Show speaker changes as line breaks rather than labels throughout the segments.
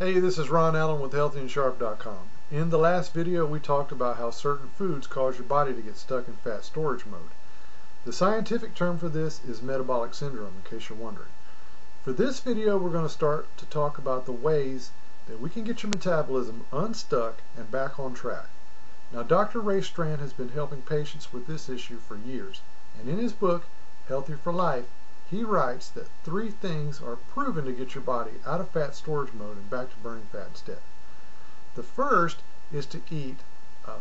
Hey, this is Ron Allen with HealthyAndSharp.com. In the last video, we talked about how certain foods cause your body to get stuck in fat storage mode. The scientific term for this is metabolic syndrome, in case you're wondering. For this video, we're going to start to talk about the ways that we can get your metabolism unstuck and back on track. Now, Dr. Ray Strand has been helping patients with this issue for years, and in his book, Healthy for Life, he writes that 3 things are proven to get your body out of fat storage mode and back to burning fat instead. The first is to eat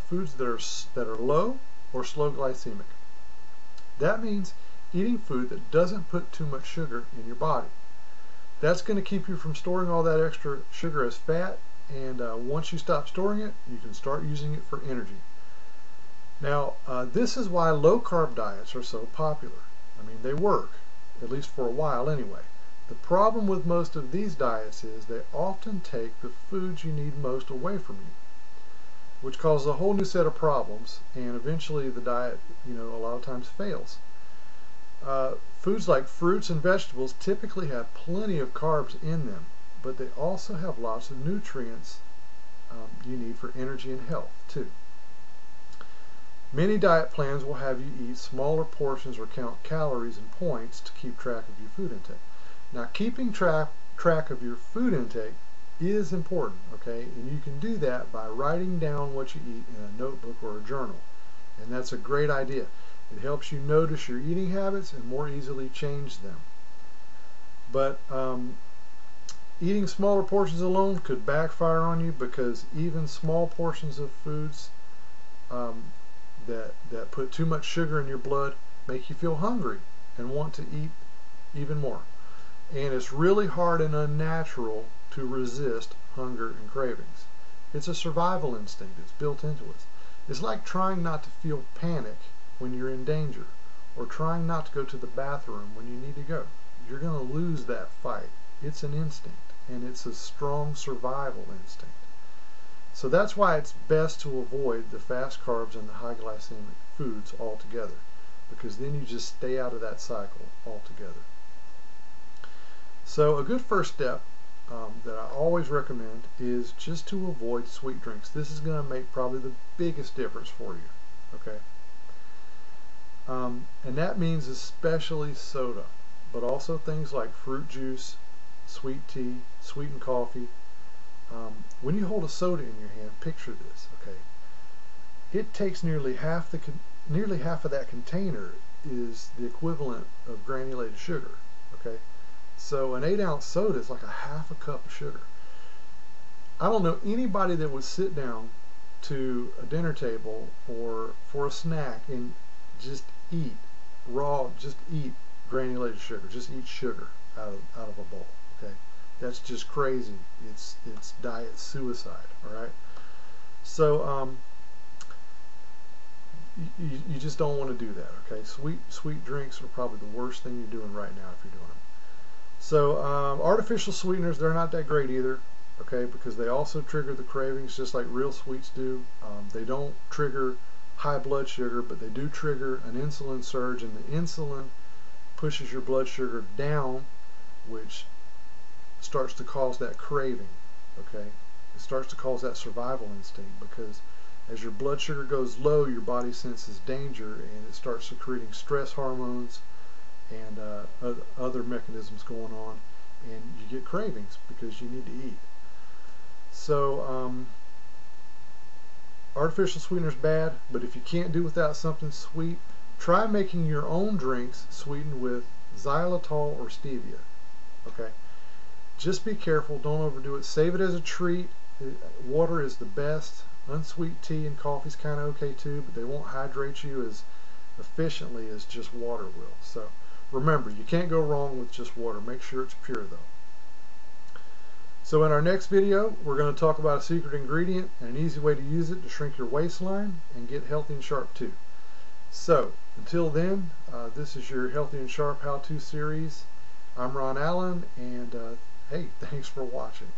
foods that are low or slow glycemic. That means eating food that doesn't put too much sugar in your body. That's going to keep you from storing all that extra sugar as fat, and once you stop storing it, you can start using it for energy. Now, this is why low-carb diets are so popular. I mean, they work, at least for a while anyway. The problem with most of these diets is they often take the foods you need most away from you, which causes a whole new set of problems, and eventually the diet, a lot of times fails. Foods like fruits and vegetables typically have plenty of carbs in them, but they also have lots of nutrients you need for energy and health too. Many diet plans will have you eat smaller portions or count calories and points to keep track of your food intake. Now, keeping track of your food intake is important, okay? And you can do that by writing down what you eat in a notebook or a journal. And that's a great idea. It helps you notice your eating habits and more easily change them. But eating smaller portions alone could backfire on you, because even small portions of foods that put too much sugar in your blood make you feel hungry and want to eat even more. And it's really hard and unnatural to resist hunger and cravings. It's a survival instinct. It's built into us. It's like trying not to feel panic when you're in danger, or trying not to go to the bathroom when you need to go. You're going to lose that fight. It's an instinct, and it's a strong survival instinct. So that's why it's best to avoid the fast carbs and the high glycemic foods altogether, because then you just stay out of that cycle altogether. So a good first step that I always recommend is just to avoid sweet drinks. This is going to make probably the biggest difference for you, okay? And that means especially soda, but also things like fruit juice, sweet tea, sweetened coffee. When you hold a soda in your hand, picture this, okay? It takes nearly half of that container is the equivalent of granulated sugar, okay? So an 8-ounce soda is like a half a cup of sugar. I don't know anybody that would sit down to a dinner table or for a snack and just eat granulated sugar, just eat sugar out of a bowl, okay? That's just crazy. It's diet suicide, all right? So you just don't want to do that, okay? Sweet drinks are probably the worst thing you're doing right now if you're doing them. So artificial sweeteners, they're not that great either, okay? Because they also trigger the cravings just like real sweets do. They don't trigger high blood sugar, but they do trigger an insulin surge, and the insulin pushes your blood sugar down, which starts to cause that craving, okay? It starts to cause that survival instinct, because as your blood sugar goes low, your body senses danger, and it starts secreting stress hormones and other mechanisms going on, and you get cravings because you need to eat. So artificial sweeteners bad, but if you can't do without something sweet, try making your own drinks sweetened with xylitol or stevia, okay? Just be careful, don't overdo it. Save it as a treat. Water is the best. Unsweet tea and coffee is kind of okay too, but they won't hydrate you as efficiently as just water will. So remember, you can't go wrong with just water. Make sure it's pure though. So in our next video, we're going to talk about a secret ingredient and an easy way to use it to shrink your waistline and get healthy and sharp too. So until then, this is your Healthy and Sharp how-to series. I'm Ron Allen, and hey, thanks for watching.